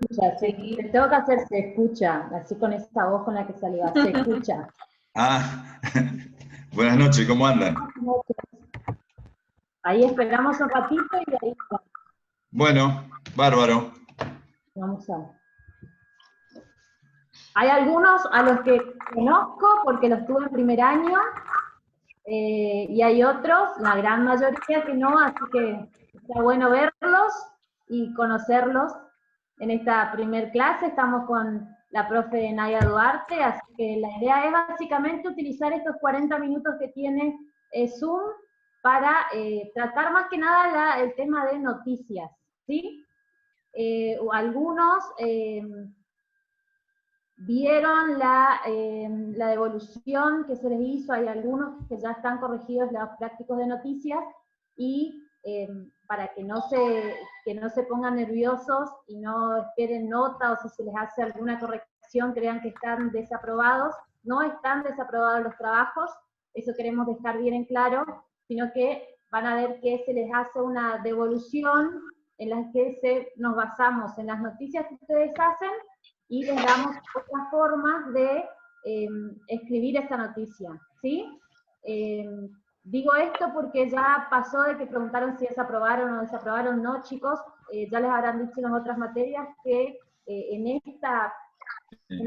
escucha, sí. Te tengo que hacer se escucha, así con esa voz con la que saliva, se escucha. Ah, buenas noches, ¿cómo andan? Ahí esperamos un ratito y ahí Bueno, bárbaro. vamos a... Hay algunos a los que conozco porque los tuve en primer año, y hay otros, la gran mayoría que no, así que está bueno verlos y conocerlos. En esta primer clase estamos con la profe Naya Duarte, así que la idea es básicamente utilizar estos 40 minutos que tiene Zoom para tratar más que nada el tema de noticias, ¿sí? Algunos vieron la devolución que se les hizo, hay algunos que ya están corregidos los prácticos de noticias, y para que no se pongan nerviosos y no esperen nota, o si se les hace alguna corrección crean que están desaprobados, no están desaprobados los trabajos, eso queremos dejar bien en claro, sino que van a ver que se les hace una devolución en la que nos basamos en las noticias que ustedes hacen y les damos otras formas de escribir esta noticia, ¿sí? Digo esto porque ya pasó de que preguntaron si desaprobaron o desaprobaron. No, chicos, ya les habrán dicho en las otras materias que en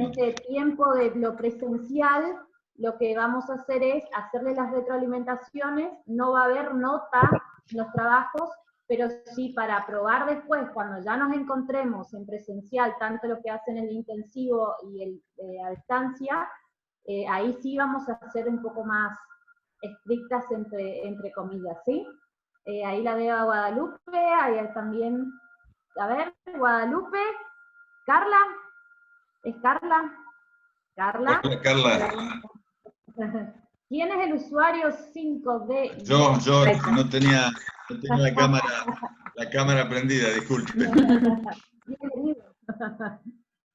este tiempo de lo presencial, lo que vamos a hacer es hacerle las retroalimentaciones, no va a haber nota en los trabajos, pero sí para aprobar después, cuando ya nos encontremos en presencial, tanto lo que hacen el intensivo y a distancia, ahí sí vamos a ser un poco más estrictas entre comillas, ¿sí? Ahí la veo a Guadalupe, ahí también, a ver, Guadalupe, Carla, ¿es Carla? Carla. Hola, Carla. ¿Quién es el usuario 5D? Yo no tenía la cámara prendida, disculpe. Bienvenido.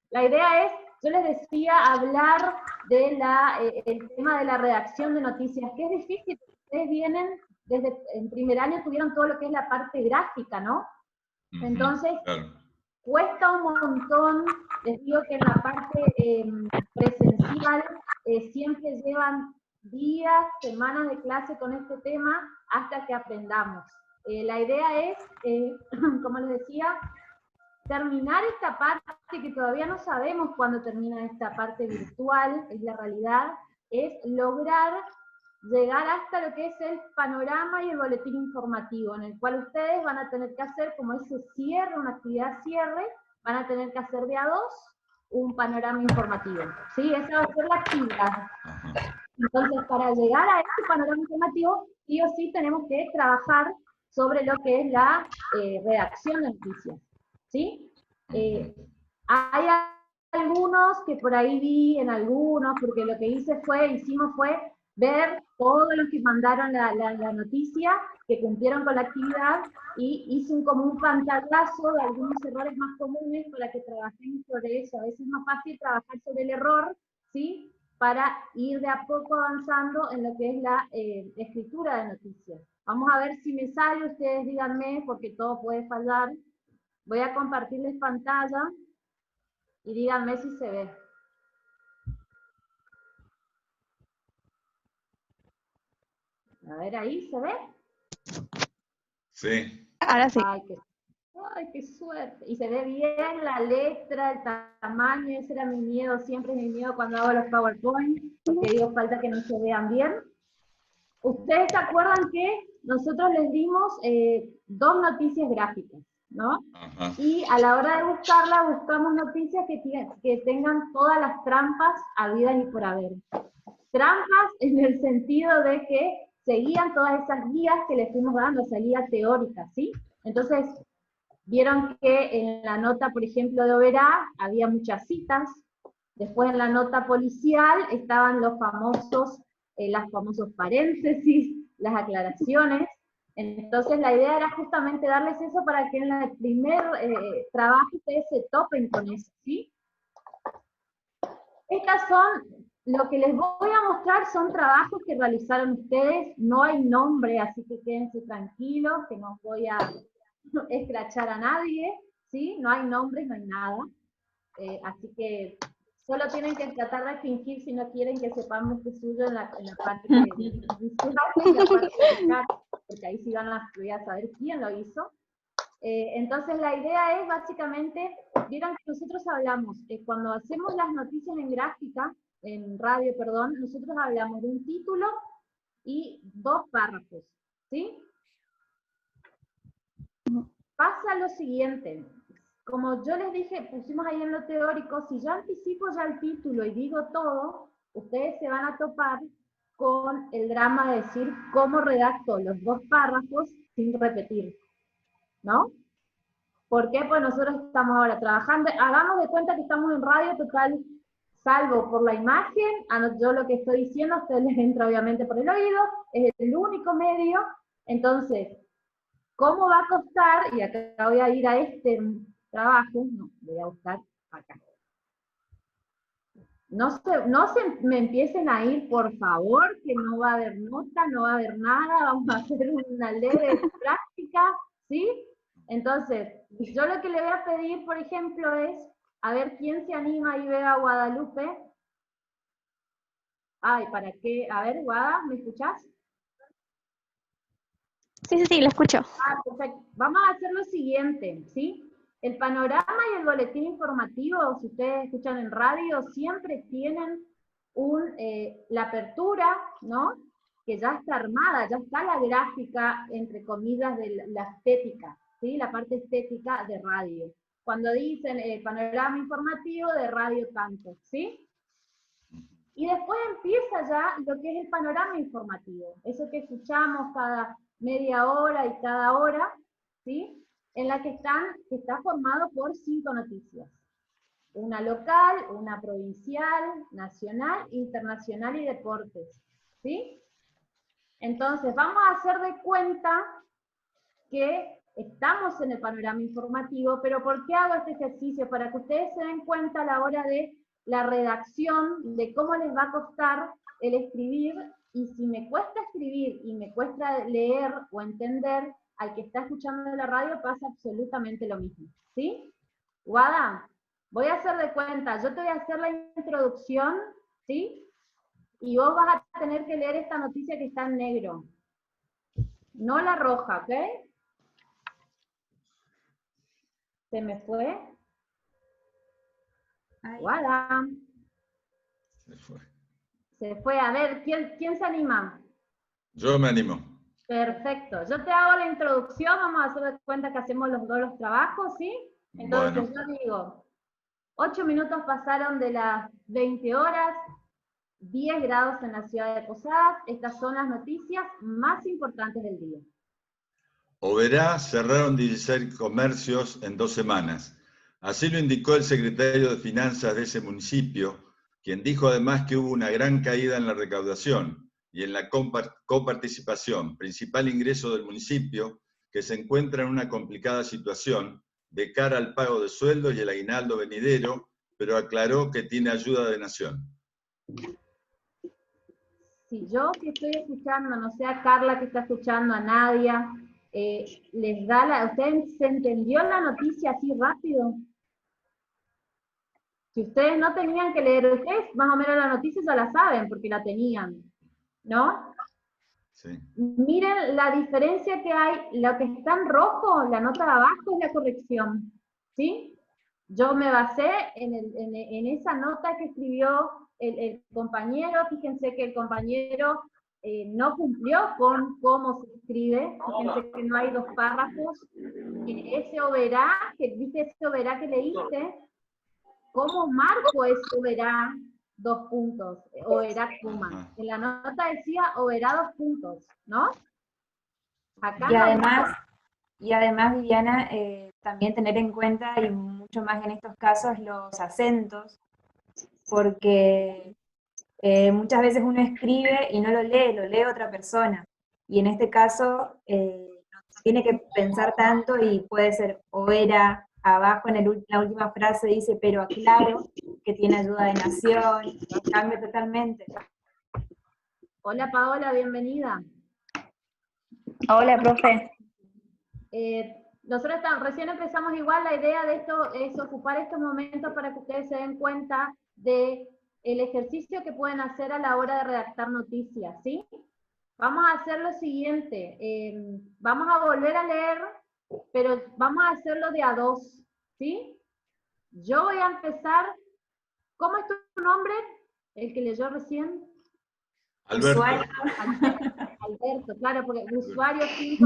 La idea es, yo les decía, hablar el tema de la redacción de noticias, que es difícil. Ustedes vienen, desde en primer año tuvieron todo lo que es la parte gráfica, ¿no? Entonces, Claro. cuesta un montón, les digo que en la parte presencial siempre llevan días, semanas de clase con este tema hasta que aprendamos. La idea es, como les decía, terminar esta parte que todavía no sabemos cuándo termina esta parte virtual, es la realidad, es lograr llegar hasta lo que es el panorama y el boletín informativo, en el cual ustedes van a tener que hacer como ese cierre, una actividad cierre, van a tener que hacer de a dos un panorama informativo. ¿Sí? Esa va a ser la actividad. Entonces, para llegar a ese panorama informativo, sí o sí tenemos que trabajar sobre lo que es la redacción de noticias. ¿Sí? Hay algunos que por ahí vi en algunos, porque lo que hicimos fue ver todos los que mandaron la noticia, que cumplieron con la actividad, y hice como un pantallazo de algunos errores más comunes para que trabajemos sobre eso. A veces es más fácil trabajar sobre el error, ¿sí? Para ir de a poco avanzando en lo que es la escritura de noticias. Vamos a ver si me sale, ustedes díganme, porque todo puede fallar. Voy a compartirles pantalla y díganme si se ve. A ver, ahí, ¿se ve? Sí. Ahora sí. Ay, qué suerte. Y se ve bien la letra, el tamaño, ese era mi miedo, siempre es mi miedo cuando hago los PowerPoint, porque digo, falta que no se vean bien. Ustedes se acuerdan que nosotros les dimos dos noticias gráficas, ¿no? Ajá. Y a la hora de buscarla, buscamos noticias que tengan todas las trampas habidas y por haber. Trampas en el sentido de que seguían todas esas guías que les fuimos dando, esa guía teórica, ¿sí? Entonces, vieron que en la nota, por ejemplo, de Oberá, había muchas citas. Después en la nota policial estaban los famosos paréntesis, las aclaraciones. Entonces la idea era justamente darles eso para que en el primer trabajo ustedes se topen con eso, ¿sí? Estas son, lo que les voy a mostrar son trabajos que realizaron ustedes, no hay nombre, así que quédense tranquilos, que no voy a escrachar a nadie, ¿sí? No hay nombres, no hay nada. Así que solo tienen que tratar de fingir si no quieren que sepamos que es suyo en la parte visual y la parte de chat, porque ahí sí voy a saber quién lo hizo. Entonces la idea es básicamente, vieron que nosotros hablamos, cuando hacemos las noticias en gráfica, en radio, perdón, nosotros hablamos de un título y 2 párrafos, ¿sí? Pasa lo siguiente, como yo les dije, pusimos ahí en lo teórico, si yo anticipo ya el título y digo todo, ustedes se van a topar con el drama de decir cómo redacto los 2 párrafos sin repetir, ¿no? ¿Por qué? Pues nosotros estamos ahora trabajando, hagamos de cuenta que estamos en radio total, salvo por la imagen, yo lo que estoy diciendo, a ustedes les entra obviamente por el oído, es el único medio, entonces, ¿cómo va a costar? Y acá voy a ir a este trabajo, no, voy a buscar acá. No se me empiecen a ir, por favor, que no va a haber nota, no va a haber nada, vamos a hacer una leve práctica, ¿sí? Entonces, yo lo que le voy a pedir, por ejemplo, es, a ver quién se anima y ve a Guadalupe. Ay, ¿para qué? A ver, Guada, ¿me escuchás? Sí, lo escucho. Ah, perfecto. Vamos a hacer lo siguiente, ¿sí? El panorama y el boletín informativo, si ustedes escuchan en radio, siempre tienen la apertura, ¿no? Que ya está armada, ya está la gráfica, entre comillas, de la estética, ¿sí? La parte estética de radio. Cuando dicen panorama informativo de radio tanto, ¿sí? Y después empieza ya lo que es el panorama informativo, eso que escuchamos cada media hora y cada hora, ¿sí? En la que está formado por 5 noticias. Una local, una provincial, nacional, internacional y deportes, ¿sí? Entonces, vamos a hacer de cuenta que estamos en el panorama informativo, pero ¿por qué hago este ejercicio? Para que ustedes se den cuenta a la hora de la redacción, de cómo les va a costar el escribir, y si me cuesta escribir y me cuesta leer o entender, al que está escuchando la radio pasa absolutamente lo mismo, ¿sí? Guada, voy a hacer de cuenta, yo te voy a hacer la introducción, ¿sí? Y vos vas a tener que leer esta noticia que está en negro, no la roja, ¿ok? ¿Se me fue? Guada. Se fue. Se fue. A ver, ¿quién se anima? Yo me animo. Perfecto. Yo te hago la introducción, vamos a hacer de cuenta que hacemos los 2 los trabajos, ¿sí? Entonces yo digo, 8 minutos pasaron de las 20 horas, 10 grados en la ciudad de Posadas, estas son las noticias más importantes del día. Oberá cerraron 16 comercios en 2 semanas. Así lo indicó el secretario de Finanzas de ese municipio, quien dijo además que hubo una gran caída en la recaudación y en la coparticipación, principal ingreso del municipio, que se encuentra en una complicada situación de cara al pago de sueldos y el aguinaldo venidero, pero aclaró que tiene ayuda de Nación. Si yo que estoy escuchando, no sé a Carla que está escuchando, a Nadia, les da ¿ustedes se entendió la noticia así rápido? Si ustedes no tenían que leer, ustedes más o menos la noticia ya la saben, porque la tenían, ¿no? Sí. Miren la diferencia que hay, lo que está en rojo, la nota de abajo es la corrección, ¿sí? Yo me basé en esa nota que escribió el compañero, fíjense que el compañero no cumplió con cómo se escribe, fíjense que no hay 2 párrafos, ese oberá, ¿viste ese oberá que leíste? ¿Cómo marco ese oberá 2 puntos? Oberá coma. En la nota decía oberá 2 puntos, ¿no? Acá y además, Viviana, también tener en cuenta, y mucho más en estos casos, los acentos, porque muchas veces uno escribe y no lo lee otra persona. Y en este caso, no tiene que pensar tanto y puede ser o era, abajo en la última frase dice, pero aclaro que tiene ayuda de Nación, cambia totalmente. Hola Paola, bienvenida. Hola, profe. nosotros recién empezamos igual, la idea de esto es ocupar estos momentos para que ustedes se den cuenta de el ejercicio que pueden hacer a la hora de redactar noticias, ¿sí? Vamos a hacer lo siguiente, vamos a volver a leer, pero vamos a hacerlo de a dos, ¿sí? Yo voy a empezar, ¿cómo es tu nombre? El que leyó recién. Alberto. Alberto, claro, porque usuario 5.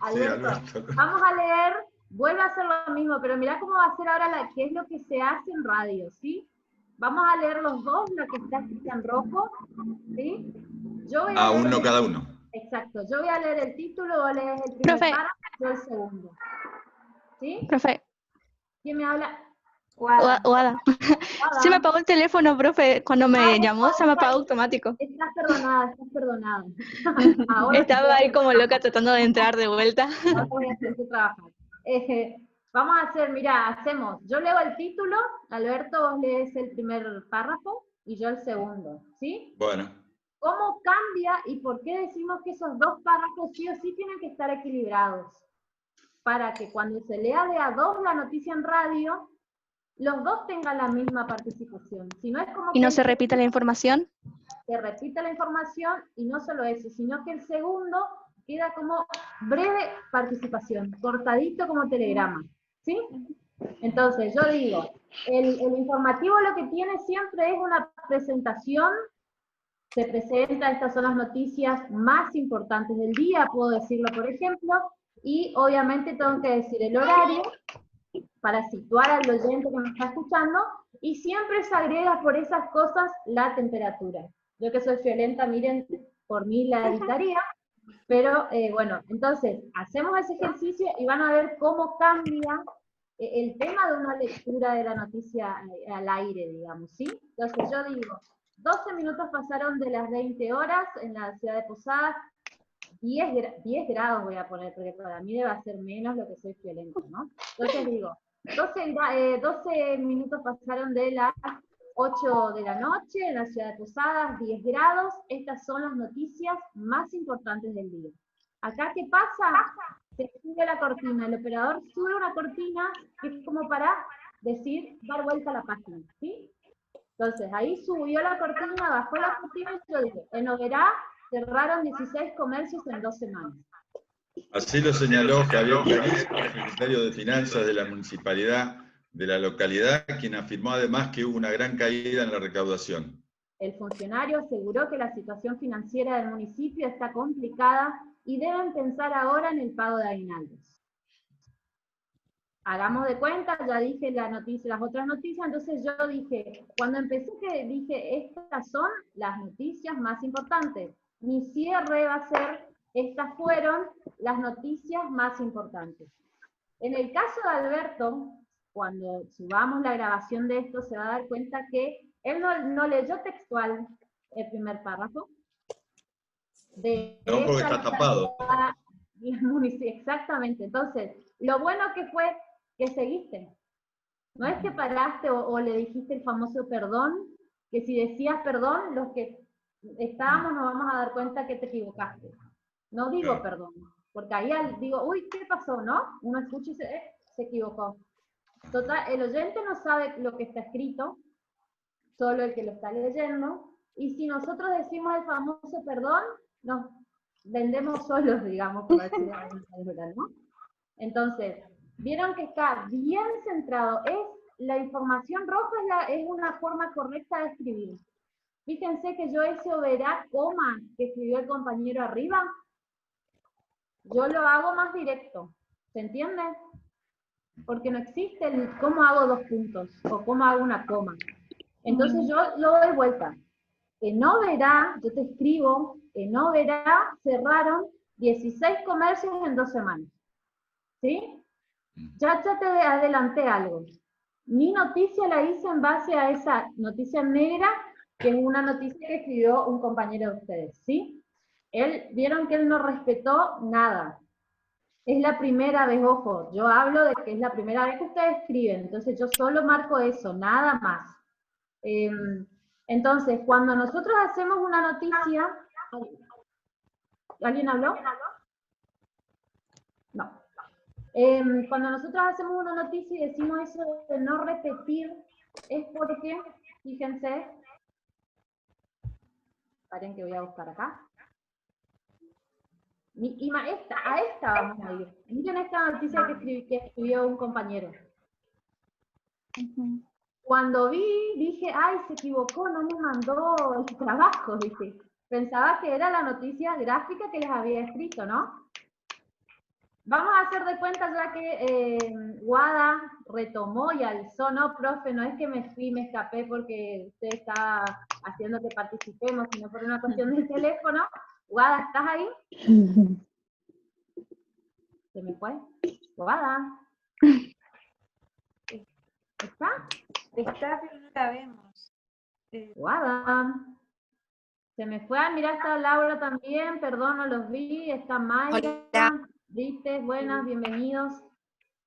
Alberto, vamos a leer, vuelve a hacer lo mismo, pero mirá cómo va a ser ahora qué es lo que se hace en radio, ¿sí? Vamos a leer los dos, lo que está escrito en rojo, ¿sí? Yo voy a leer uno cada uno. Exacto, yo voy a leer el título, vos lees el primer párrafo, yo el segundo. ¿Sí? Profe. ¿Quién me habla? Guada. Se me apagó el teléfono, profe. Cuando me llamó, se me apagó automático. Estás perdonada, estás perdonada. Estaba ahí como loca tratando de entrar de vuelta. Ahora voy a hacer que trabajar. Vamos a hacer, mira, hacemos, yo leo el título, Alberto, vos lees el primer párrafo y yo el segundo, ¿sí? Bueno. ¿Cómo cambia y por qué decimos que esos dos párrafos sí o sí tienen que estar equilibrados? Para que cuando se lea de a dos la noticia en radio, los dos tengan la misma participación. Si no es como ¿Y no se repite la información? Se repite la información y no solo eso, sino que el segundo queda como breve participación, cortadito como telegrama, ¿sí? Entonces, yo digo, el informativo lo que tiene siempre es una presentación, se presenta, estas son las noticias más importantes del día, puedo decirlo por ejemplo, y obviamente tengo que decir el horario, para situar al oyente que me está escuchando, y siempre se agrega por esas cosas la temperatura. Yo que soy violenta, miren, por mí la editaría, pero bueno, entonces, hacemos ese ejercicio y van a ver cómo cambia el tema de una lectura de la noticia al aire, digamos, ¿sí? Entonces yo digo, 12 minutos pasaron de las 20 horas en la ciudad de Posadas, 10 grados voy a poner, porque para mí debe ser menos lo que soy violenta, ¿no? Entonces digo, 12 minutos pasaron de las 8 de la noche en la ciudad de Posadas, 10 grados, estas son las noticias más importantes del día. Acá, ¿qué pasa? Se sube la cortina, el operador sube una cortina que es como para decir, dar vuelta a la página, ¿sí? Entonces, ahí subió la cortina, bajó la cortina y yo dije, en Oberá cerraron 16 comercios en 2 semanas. Así lo señaló Javier Clarice, secretario de Finanzas de la Municipalidad de la localidad, quien afirmó además que hubo una gran caída en la recaudación. El funcionario aseguró que la situación financiera del municipio está complicada y deben pensar ahora en el pago de aguinaldos. Hagamos de cuenta, ya dije las otras noticias, entonces yo dije, cuando empecé dije, estas son las noticias más importantes. Mi cierre va a ser, estas fueron las noticias más importantes. En el caso de Alberto, cuando subamos la grabación de esto, se va a dar cuenta que él no leyó textual el primer párrafo. No, porque está tapado. Exactamente, entonces, lo bueno que fue que seguiste. No es que paraste o le dijiste el famoso perdón, que si decías perdón, los que estábamos nos vamos a dar cuenta que te equivocaste. No digo perdón, porque ahí digo, uy, ¿qué pasó, no? Uno escucha y se equivocó. Total, el oyente no sabe lo que está escrito, solo el que lo está leyendo, y si nosotros decimos el famoso perdón, nos vendemos solos, digamos, por decirlo de alguna manera, ¿no? Entonces, vieron que está bien centrado, la información roja es una forma correcta de escribir. Fíjense que yo ese Oberá, coma, que escribió el compañero arriba, yo lo hago más directo, ¿se entiende? Porque no existe el cómo hago 2 puntos, o cómo hago una coma. Entonces yo lo doy vuelta. En Oberá, yo te escribo, en Oberá cerraron 16 comercios en 2 semanas. ¿Sí? Ya te adelanté algo. Mi noticia la hice en base a esa noticia negra, que es una noticia que escribió un compañero de ustedes, ¿sí? Vieron que él no respetó nada. Es la primera vez, ojo, yo hablo de que es la primera vez que ustedes escriben, entonces yo solo marco eso, nada más. Entonces, cuando nosotros hacemos una noticia... ¿Alguien habló? No. Cuando nosotros hacemos una noticia y decimos eso de no repetir, es porque, fíjense, paren que voy a buscar acá. A esta vamos a ir. Miren esta noticia que escribió un compañero. Cuando dije, ay, se equivocó, no me mandó el trabajo, dije. Pensaba que era la noticia gráfica que les había escrito, ¿no? Vamos a hacer de cuenta ya que Guada retomó y alzó, no, profe, no es que me fui, me escapé porque usted está haciendo que participemos, sino por una cuestión del teléfono. Guada, ¿estás ahí? ¿Se me fue? Guada. ¿Está? Está, pero no la vemos. Guada. Se me fue. Mira, está Laura también, perdón, no los vi. Está Mayra. Hola. ¿Viste? Buenas, bienvenidos.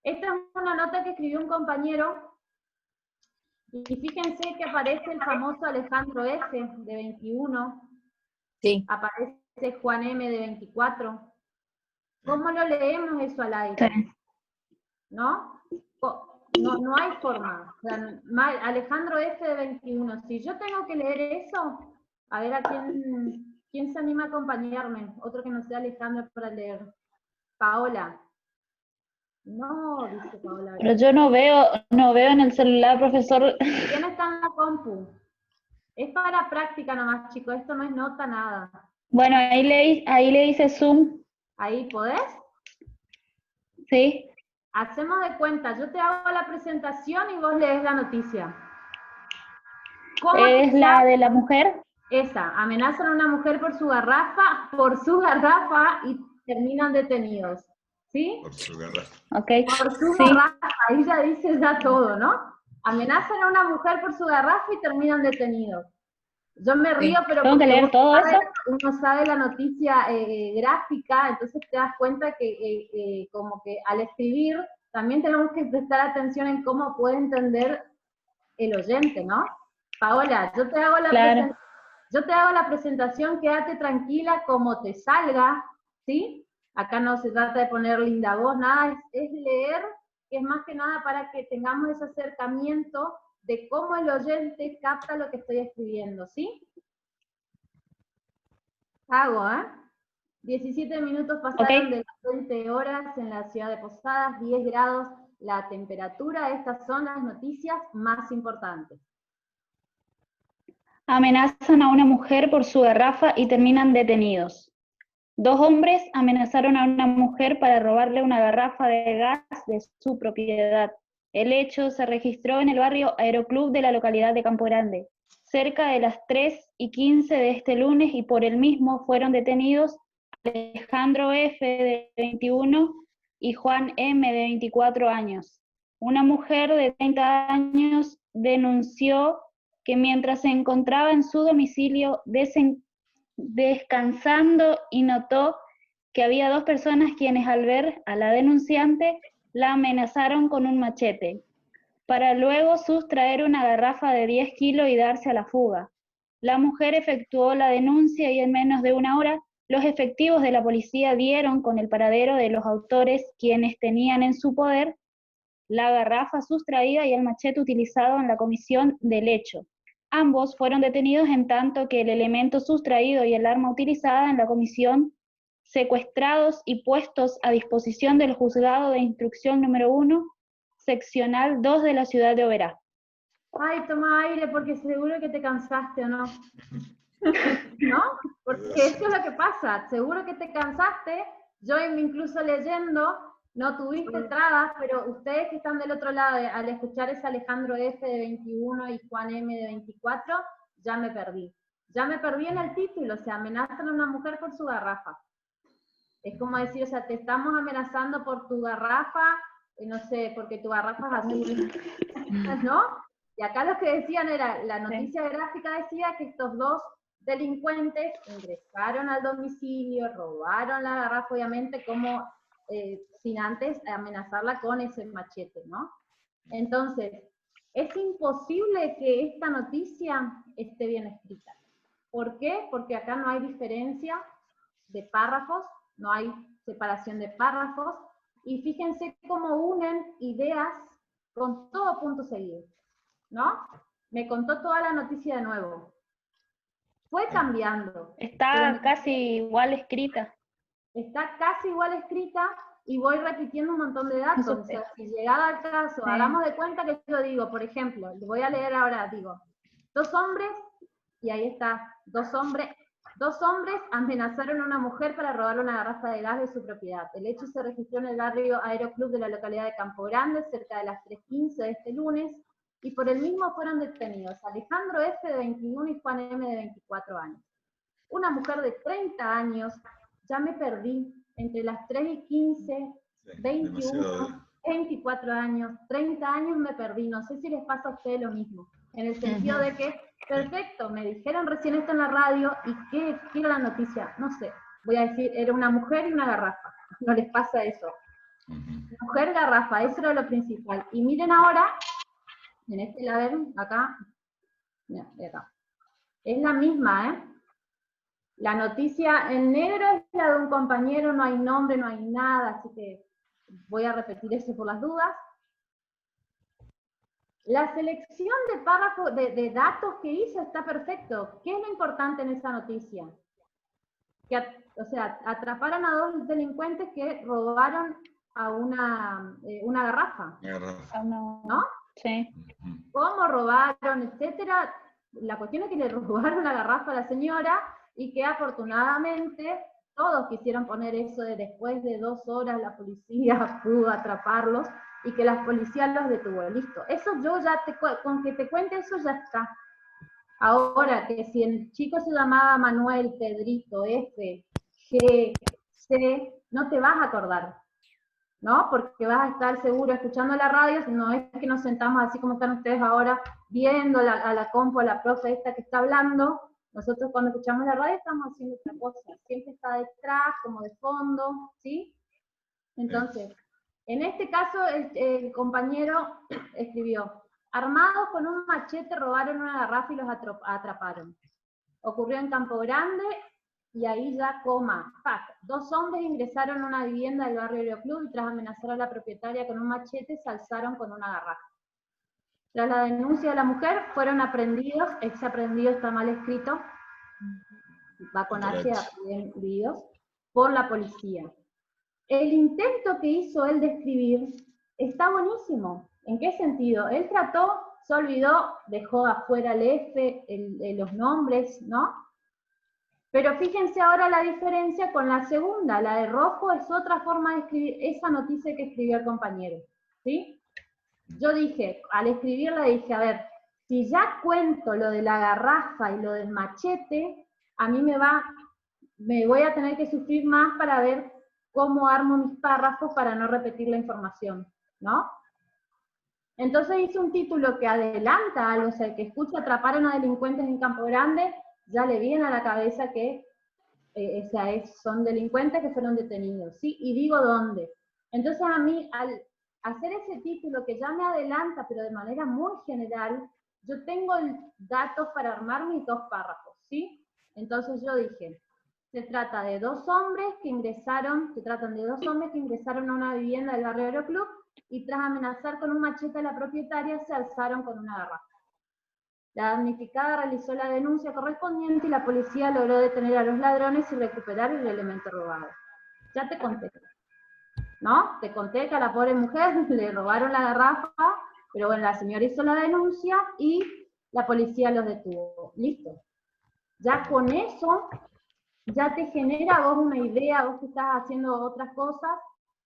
Esta es una nota que escribió un compañero. Y fíjense que aparece el famoso Alejandro F. de 21. Sí. Aparece Juan M. de 24. ¿Cómo lo leemos eso al aire? ¿No? No hay forma. O sea, Alejandro F. de 21. Si yo tengo que leer eso, a ver a quién se anima a acompañarme. Otro que no sea Alejandro para leer. Paola. No, dice Paola. Pero yo no veo en el celular, profesor. ¿Quién está en la compu? Es para práctica nomás, chicos. Esto no es nota, nada. Bueno, ahí le dice Zoom. ¿Ahí podés? Sí. Hacemos de cuenta, yo te hago la presentación y vos lees la noticia. ¿Es la de la mujer? Esa, amenazan a una mujer por su garrafa y terminan detenidos. ¿Sí? Por su garrafa. Okay. Por su Sí. garrafa, ahí ya dice ya todo, ¿no? Amenazan a una mujer por su garrafa y terminan detenidos. Yo me río, pero ¿Tengo que leer todo eso? uno sabe la noticia gráfica, entonces te das cuenta que como que al escribir también tenemos que prestar atención en cómo puede entender el oyente, ¿no? Paola, yo te hago la presentación, quédate tranquila como te salga, ¿sí? Acá no se trata de poner linda voz, nada, es leer, que es más que nada para que tengamos ese acercamiento de cómo el oyente capta lo que estoy escribiendo, ¿sí? Hago, 17 minutos pasaron de las 20 horas en la ciudad de Posadas, 10 grados la temperatura. Estas son las noticias más importantes. Amenazan a una mujer por su garrafa y terminan detenidos. 2 hombres amenazaron a una mujer para robarle una garrafa de gas de su propiedad. El hecho se registró en el barrio Aeroclub de la localidad de Campo Grande, cerca de las 3:15 de este lunes, y por el mismo fueron detenidos Alejandro F. de 21 y Juan M. de 24 años. Una mujer de 30 años denunció que mientras se encontraba en su domicilio descansando y notó que había 2 personas quienes al ver a la denunciante la amenazaron con un machete, para luego sustraer una garrafa de 10 kilos y darse a la fuga. La mujer efectuó la denuncia y en menos de una hora los efectivos de la policía dieron con el paradero de los autores, quienes tenían en su poder la garrafa sustraída y el machete utilizado en la comisión del hecho. Ambos fueron detenidos en tanto que el elemento sustraído y el arma utilizada en la comisión secuestrados y puestos a disposición del Juzgado de Instrucción número 1, seccional 2 de la ciudad de Oberá. Ay, toma aire porque seguro que te cansaste, ¿o no? ¿No? Porque eso es lo que pasa, seguro que te cansaste, yo incluso leyendo, no tuviste trabas, pero ustedes que están del otro lado, al escuchar ese Alejandro F. de 21 y Juan M. de 24, ya me perdí. Ya me perdí en el título, o sea, amenazan a una mujer por su garrafa. Es como decir, o sea, te estamos amenazando por tu garrafa, no sé, porque tu garrafa es azul, ¿no? Y acá lo que decían era, la noticia gráfica decía que estos 2 delincuentes ingresaron al domicilio, robaron la garrafa, obviamente, como sin antes amenazarla con ese machete, ¿no? Entonces, es imposible que esta noticia esté bien escrita. ¿Por qué? Porque acá no hay diferencia de párrafos, no hay separación de párrafos, Y fíjense cómo unen ideas con todo punto seguido, ¿no? Me contó toda la noticia de nuevo. Fue cambiando. Está casi igual escrita. Está casi igual escrita y voy repitiendo un montón de datos. O sea, si llegado al caso, hagamos de cuenta que yo digo, por ejemplo, voy a leer ahora, digo, 2 hombres, y ahí está, 2 hombres amenazaron a una mujer para robarle una garrafa de gas de su propiedad. El hecho se registró en el barrio Aeroclub de la localidad de Campo Grande, cerca de las 3:15 de este lunes, y por el mismo fueron detenidos Alejandro F. de 21 y Juan M. de 24 años. Una mujer de 30 años, ya me perdí, entre las 3:15, 21, 24 años, 30 años me perdí, no sé si les pasa a ustedes lo mismo, en el sentido de que, perfecto, me dijeron recién esto en la radio, y ¿qué era la noticia? No sé, voy a decir, era una mujer y una garrafa, no les pasa eso. Mujer, garrafa, eso era lo principal. Y miren ahora, en este lado, acá, mira, de acá, es la misma, ¿eh? La noticia en negro es la de un compañero, no hay nombre, no hay nada, así que voy a repetir eso por las dudas. La selección de párrafos, de datos que hizo está perfecto. ¿Qué es lo importante en esa noticia? Que, o sea, atraparon a 2 delincuentes que robaron a una garrafa. ¿No? Sí. Cómo robaron, etcétera. La cuestión es que le robaron la garrafa a la señora, y que afortunadamente todos quisieron poner eso de después de 2 horas la policía pudo atraparlos y que la policía los detuvo. Listo. Eso yo ya con que te cuente eso ya está. Ahora, que si el chico se llamaba Manuel, Pedrito, F, G, C, no te vas a acordar, ¿no? Porque vas a estar seguro escuchando la radio, no es que nos sentamos así como están ustedes ahora, viendo a la compu, a la profe esta que está hablando. Nosotros cuando escuchamos la radio estamos haciendo otra cosa, siempre está detrás, como de fondo, ¿sí? Entonces, en este caso el compañero escribió, armados con un machete robaron una garrafa y los atraparon. Ocurrió en Campo Grande, y ahí ya coma, ¡pac! 2 hombres ingresaron a una vivienda del barrio Aeroclub y tras amenazar a la propietaria con un machete se alzaron con una garrafa. Tras la denuncia de la mujer, fueron aprendidos, exaprendido está mal escrito, va con H, aprendidos, por la policía. El intento que hizo él de escribir está buenísimo. ¿En qué sentido? Él trató, se olvidó, dejó afuera el F, los nombres, ¿no? Pero fíjense ahora la diferencia con la segunda, la de rojo es otra forma de escribir esa noticia que escribió el compañero, ¿sí? Yo dije, al escribirla dije, a ver, si ya cuento lo de la garrafa y lo del machete, a mí me voy a tener que sufrir más para ver cómo armo mis párrafos para no repetir la información, ¿no? Entonces hice un título que adelanta algo, o sea, el que escucha atraparon a delincuentes en Campo Grande, ya le viene a la cabeza que son delincuentes que fueron detenidos, ¿sí? Y digo dónde. Entonces a mí, al hacer ese título que ya me adelanta, pero de manera muy general, yo tengo datos para armar mis 2 párrafos, ¿sí? Entonces yo dije, se tratan de 2 hombres que ingresaron a una vivienda del barrio Aeroclub y tras amenazar con un machete a la propietaria se alzaron con una garrafa. La damnificada realizó la denuncia correspondiente y la policía logró detener a los ladrones y recuperar el elemento robado. Ya te conté, ¿no? Te conté que a la pobre mujer le robaron la garrafa, pero bueno, la señora hizo la denuncia y la policía los detuvo. Listo. Ya con eso, ya te genera a vos una idea, vos que estás haciendo otras cosas,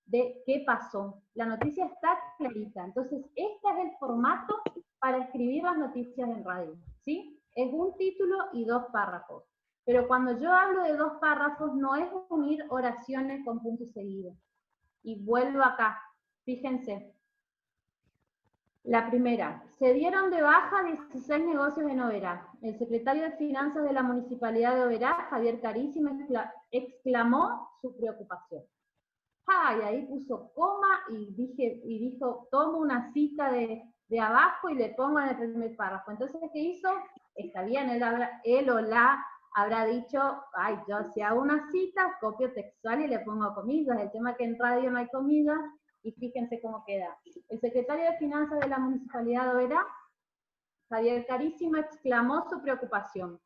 de qué pasó. La noticia está clarita. Entonces, este es el formato para escribir las noticias en radio, ¿sí? Es un título y 2 párrafos. Pero cuando yo hablo de 2 párrafos, no es unir oraciones con puntos seguidos. Y vuelvo acá, fíjense. La primera, se dieron de baja 16 negocios en Oberá. El secretario de Finanzas de la Municipalidad de Oberá, Javier Carísimo, exclamó su preocupación. Y ahí puso coma y dijo, tomo una cita de abajo y le pongo en el primer párrafo. Entonces, ¿qué hizo? Está bien, él o la habrá dicho, ay, yo si hago una cita, copio textual y le pongo comillas. El tema es que en radio no hay comillas, y fíjense cómo queda. El secretario de Finanzas de la Municipalidad de Oberá, Javier Carísimo, exclamó su preocupación.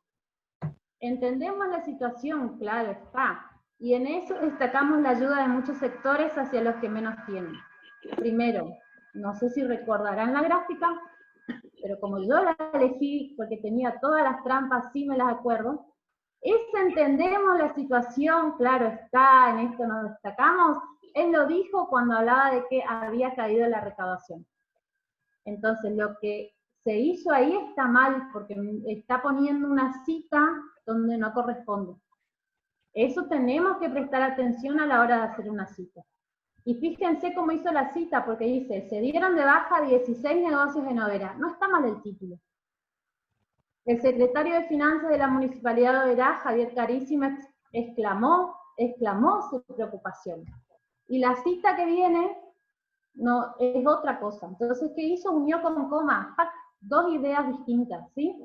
Entendemos la situación, claro está, y en eso destacamos la ayuda de muchos sectores hacia los que menos tienen. Primero, no sé si recordarán la gráfica, pero como yo la elegí porque tenía todas las trampas, sí me las acuerdo, entendemos la situación, claro está, en esto nos destacamos. Él lo dijo cuando hablaba de que había caído la recaudación. Entonces, lo que se hizo ahí está mal, porque está poniendo una cita donde no corresponde. Eso tenemos que prestar atención a la hora de hacer una cita. Y fíjense cómo hizo la cita, porque dice, se dieron de baja 16 negocios en Oberá. No está mal el título. El secretario de Finanzas de la Municipalidad de Oberá, Javier Carísimo, exclamó su preocupación. Y la cita que viene no es otra cosa. Entonces, ¿qué hizo? Unió con coma, dos ideas distintas, ¿sí?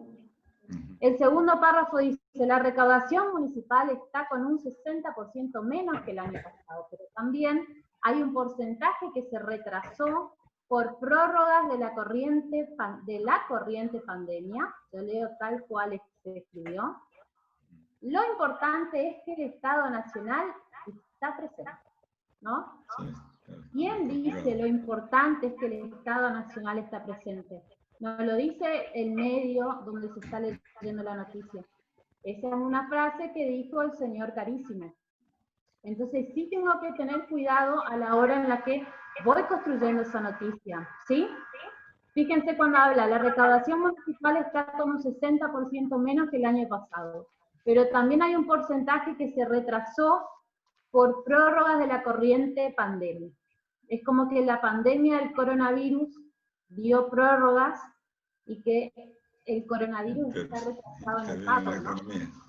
El segundo párrafo dice, la recaudación municipal está con un 60% menos que el año pasado, pero también hay un porcentaje que se retrasó por prórrogas de la corriente pandemia. Yo leo tal cual se escribió. Lo importante es que el Estado Nacional está presente, ¿no? ¿Quién dice lo importante es que el Estado Nacional está presente? No lo dice el medio donde se está leyendo la noticia. Esa es una frase que dijo el señor Carísimo. Entonces sí tengo que tener cuidado a la hora en la que voy construyendo esa noticia, ¿sí? Fíjense cuando habla, la recaudación municipal está como un 60% menos que el año pasado, pero también hay un porcentaje que se retrasó por prórrogas de la corriente pandemia. Es como que la pandemia del coronavirus dio prórrogas y que el coronavirus está retrasado en el pago, ¿no?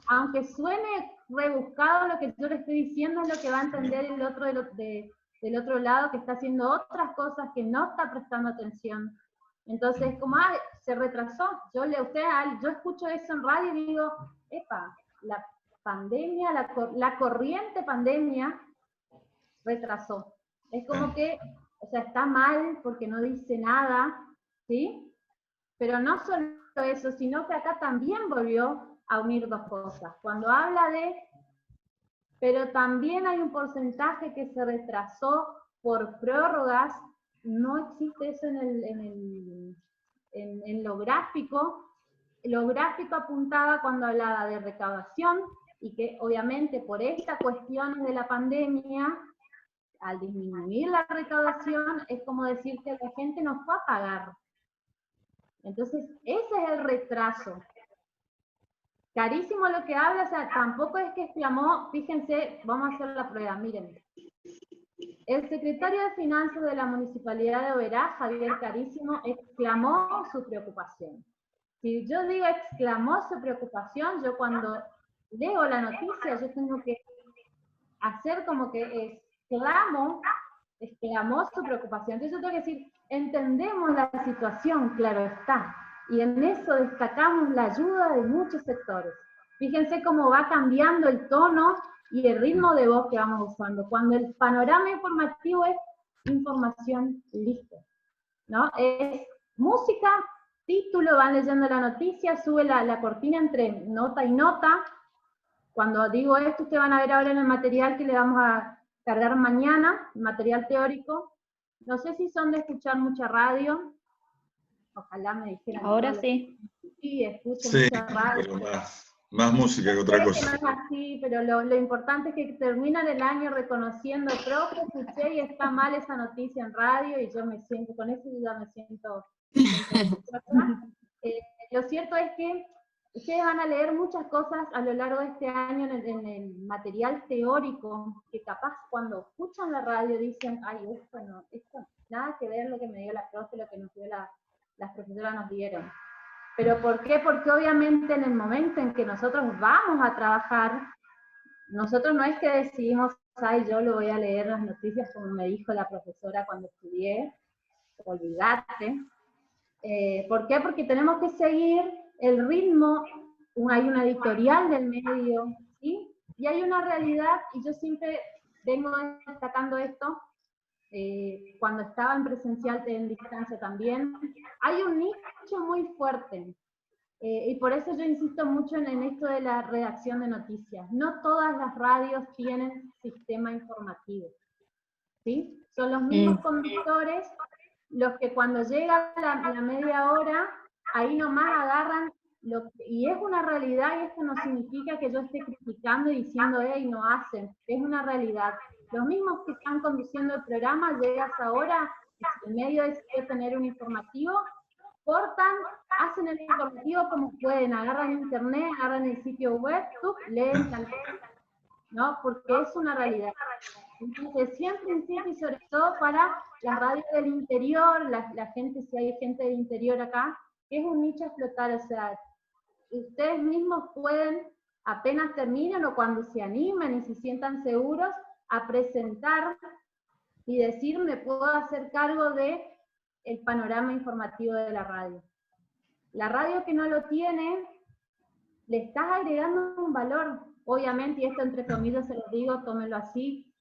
Aunque suene rebuscado lo que yo le estoy diciendo, es lo que va a entender el otro del otro lado, que está haciendo otras cosas, que no está prestando atención. Entonces, como se retrasó, yo escucho eso en radio y digo, epa, la pandemia, la corriente pandemia retrasó. Es como que, o sea, está mal porque no dice nada, ¿sí? Pero no solo eso, sino que acá también volvió a unir dos cosas. Cuando habla pero también hay un porcentaje que se retrasó por prórrogas, no existe eso en lo gráfico. Lo gráfico apuntaba cuando hablaba de recaudación, y que obviamente por estas cuestiones de la pandemia, al disminuir la recaudación, es como decir que la gente no fue a pagar. Entonces, ese es el retraso. Carísimo lo que habla, o sea, tampoco es que exclamó, fíjense, vamos a hacer la prueba, miren. El secretario de Finanzas de la Municipalidad de Oberá, Javier Carísimo, exclamó su preocupación. Si yo digo exclamó su preocupación, yo cuando leo la noticia, yo tengo que hacer como que exclamó su preocupación. Entonces yo tengo que decir, entendemos la situación, claro está, y en eso destacamos la ayuda de muchos sectores. Fíjense cómo va cambiando el tono y el ritmo de voz que vamos usando. Cuando el panorama informativo es información, listo, ¿no? Es música, título, van leyendo la noticia, sube la cortina entre nota y nota. Cuando digo esto, ustedes van a ver ahora en el material que le vamos a cargar mañana, material teórico. No sé si son de escuchar mucha radio. Ojalá me dijeran. Ahora sí. Sí, escucho mucha radio. Pero más música que otra cosa. No es así, pero lo importante es que terminan el año reconociendo, profe, escuché y está mal esa noticia en radio, y yo me siento, con eso yo ya me siento. Lo cierto es que ustedes van a leer muchas cosas a lo largo de este año en el material teórico, que capaz cuando escuchan la radio dicen, ay, esto nada que ver lo que me dio la profe, lo que nos dio las profesoras nos dieron. ¿Pero por qué? Porque obviamente en el momento en que nosotros vamos a trabajar, nosotros no es que decidimos, ay, yo lo voy a leer las noticias como me dijo la profesora cuando estudié, olvídate. ¿Por qué? Porque tenemos que seguir el ritmo hay una editorial del medio, ¿sí? Y hay una realidad, y yo siempre vengo destacando esto, cuando estaba en presencial, en distancia también, hay un nicho muy fuerte, y por eso yo insisto mucho en esto de la redacción de noticias. No todas las radios tienen sistema informativo, ¿sí? Son los mismos conductores los que cuando llega la media hora, ahí nomás agarran, y es una realidad, y esto no significa que yo esté criticando y diciendo, no hacen, es una realidad. Los mismos que están conduciendo el programa, llegas ahora, en medio de tener un informativo, cortan, hacen el informativo como pueden, agarran internet, agarran el sitio web, leen tal vez, ¿no? Porque es una realidad. Entonces, siempre insisto, y sobre todo para las radios del interior, la gente, si hay gente del interior acá, es un nicho a explotar, o sea, ustedes mismos pueden, apenas terminen o cuando se animen y se sientan seguros, a presentar y decir, me puedo hacer cargo de el panorama informativo de la radio. La radio que no lo tiene, le estás agregando un valor, obviamente, y esto entre comillas se lo digo, tómelo así,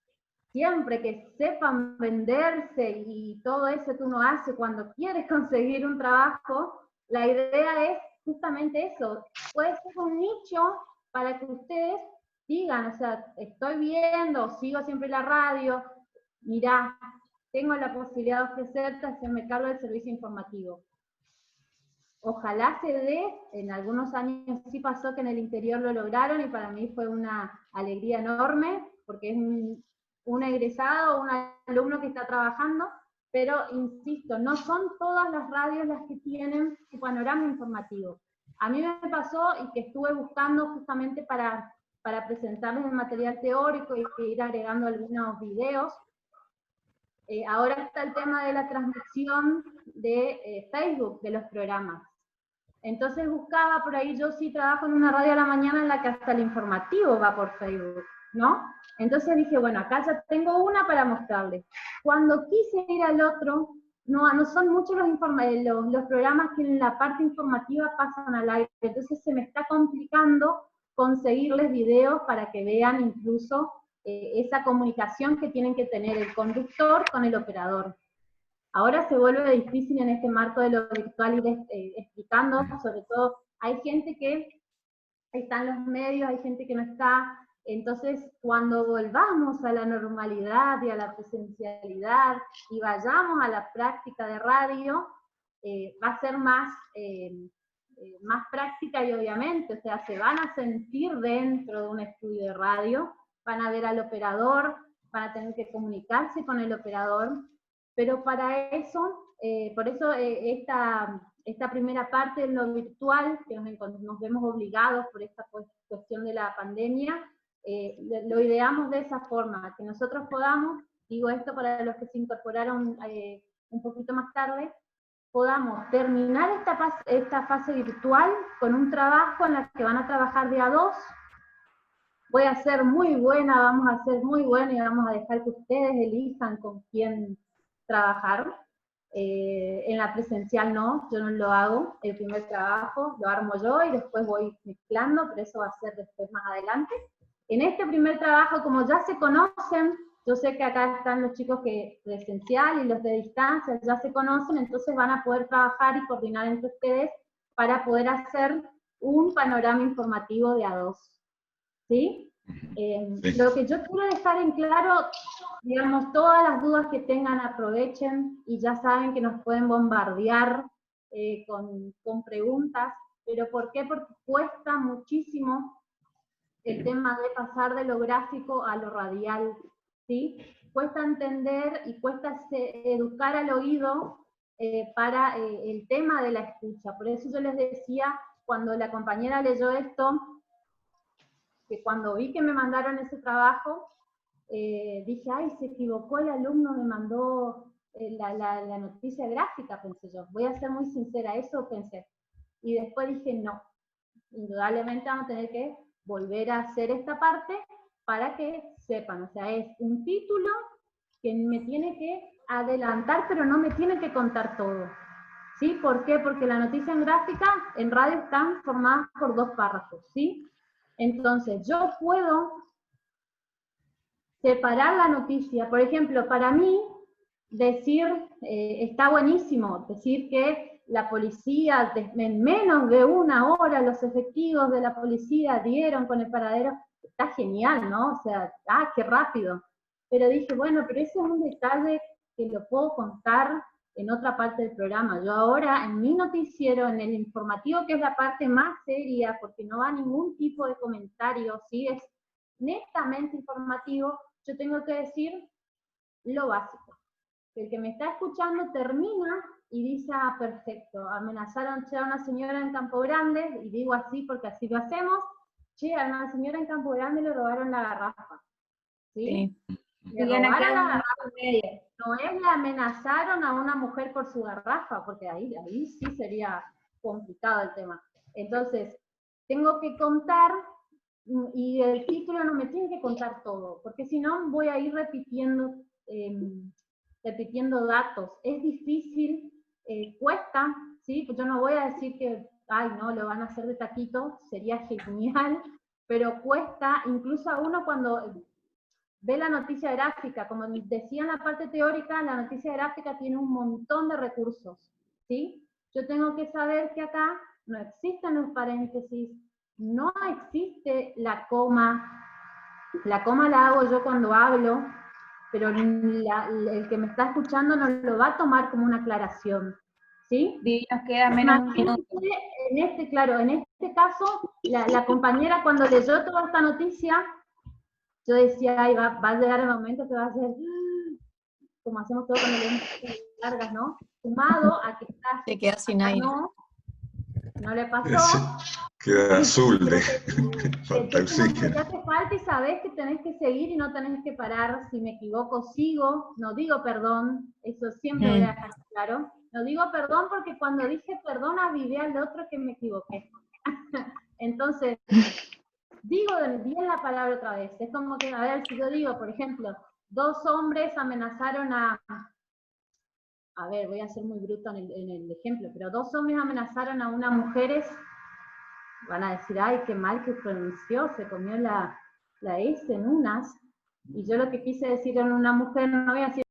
siempre que sepan venderse y todo eso que uno hace cuando quieres conseguir un trabajo, la idea es justamente eso, puede ser un nicho para que ustedes digan, o sea, estoy viendo, sigo siempre la radio, mirá, tengo la posibilidad de ofrecerte, hacerme cargo del servicio informativo. Ojalá se dé, en algunos años sí pasó que en el interior lo lograron y para mí fue una alegría enorme, porque es un egresado, un alumno que está trabajando, pero insisto, no son todas las radios las que tienen su panorama informativo. A mí me pasó y que estuve buscando justamente para presentarles el material teórico y ir agregando algunos videos. Ahora está el tema de la transmisión de Facebook, de los programas. Entonces buscaba por ahí, yo sí trabajo en una radio a la mañana en la que hasta el informativo va por Facebook, ¿no? Entonces dije, bueno, acá ya tengo una para mostrarles. Cuando quise ir al otro, no son muchos los programas que en la parte informativa pasan al aire, entonces se me está complicando conseguirles videos para que vean incluso esa comunicación que tienen que tener el conductor con el operador. Ahora se vuelve difícil en este marco de lo virtual ir explicando, sobre todo hay gente que está en los medios, hay gente que no está, entonces cuando volvamos a la normalidad y a la presencialidad y vayamos a la práctica de radio, va a ser más práctica y obviamente, o sea, se van a sentir dentro de un estudio de radio, van a ver al operador, van a tener que comunicarse con el operador, pero para eso, por eso esta primera parte de lo virtual, que nos vemos obligados por esta cuestión de la pandemia, lo ideamos de esa forma, que nosotros podamos, digo esto para los que se incorporaron un poquito más tarde, podamos terminar esta fase virtual con un trabajo en la que van a trabajar de a dos. Voy a ser muy buena, vamos a ser muy buena y vamos a dejar que ustedes elijan con quién trabajar. En la presencial no, yo no lo hago, el primer trabajo lo armo yo y después voy mezclando, pero eso va a ser después más adelante. En este primer trabajo, como ya se conocen, yo sé que acá están los chicos que presencial y los de distancia ya se conocen, entonces van a poder trabajar y coordinar entre ustedes para poder hacer un panorama informativo de a dos. ¿Sí? Lo que yo quiero dejar en claro, digamos, todas las dudas que tengan aprovechen y ya saben que nos pueden bombardear con preguntas, pero ¿por qué? Porque cuesta muchísimo el tema de pasar de lo gráfico a lo radial, ¿sí? Cuesta entender y cuesta educar al oído para el tema de la escucha. Por eso yo les decía, cuando la compañera leyó esto, que cuando vi que me mandaron ese trabajo, dije, ay, se equivocó el alumno, me mandó la noticia gráfica, pensé yo. Voy a ser muy sincera, eso pensé. Y después dije, no, indudablemente vamos a tener que volver a hacer esta parte para que sepan, o sea, es un título que me tiene que adelantar, pero no me tiene que contar todo, ¿sí? ¿Por qué? Porque la noticia en gráfica, en radio están formadas por 2 párrafos, ¿sí? Entonces, yo puedo separar la noticia. Por ejemplo, para mí, decir, está buenísimo, decir que la policía, en menos de 1 hora, los efectivos de la policía dieron con el paradero, está genial, ¿no? O sea, qué rápido. Pero dije, bueno, pero ese es un detalle que lo puedo contar en otra parte del programa. Yo ahora, en mi noticiero, en el informativo, que es la parte más seria, porque no va ningún tipo de comentario, ¿sí? Es netamente informativo, yo tengo que decir lo básico. El que me está escuchando termina y dice, perfecto, amenazaron a una señora en Campo Grande, y digo así porque así lo hacemos, a una señora en Campo Grande le robaron la garrafa. ¿Sí? Le robaron la garrafa. No es le amenazaron a una mujer por su garrafa, porque ahí sí sería complicado el tema. Entonces, tengo que contar, y el título no me tiene que contar todo, porque si no voy a ir repitiendo datos. Es difícil, cuesta, ¿sí? Pues yo no voy a decir que, ay, no, lo van a hacer de taquito, sería genial, pero cuesta, incluso a uno cuando ve la noticia gráfica, como decía en la parte teórica, la noticia gráfica tiene un montón de recursos, ¿sí? Yo tengo que saber que acá no existen los paréntesis, no existe la coma la hago yo cuando hablo, pero el que me está escuchando no lo va a tomar como una aclaración, ¿sí? Y nos queda menos de un minuto. En este caso, la compañera cuando leyó toda esta noticia, yo decía, ay, va a llegar el momento que va a ser, como hacemos todo cuando leemos largas, ¿no? Sumado a que está... Se queda sin aire. No le pasó. Queda azul de falta oxígeno. Ya te falta y sabés que tenés que seguir y no tenés que parar. Si me equivoco, sigo. No digo perdón, eso siempre voy a dejar claro. No digo perdón porque cuando dije perdón avivé al otro que me equivoqué. Entonces, digo bien la palabra otra vez. Es como que, a ver, si yo digo, por ejemplo, 2 hombres amenazaron a ver, voy a ser muy bruto en el ejemplo, pero 2 hombres amenazaron a una mujer, van a decir, ay, qué mal que pronunció, se comió la S en unas, y yo lo que quise decir en una mujer, no voy a decir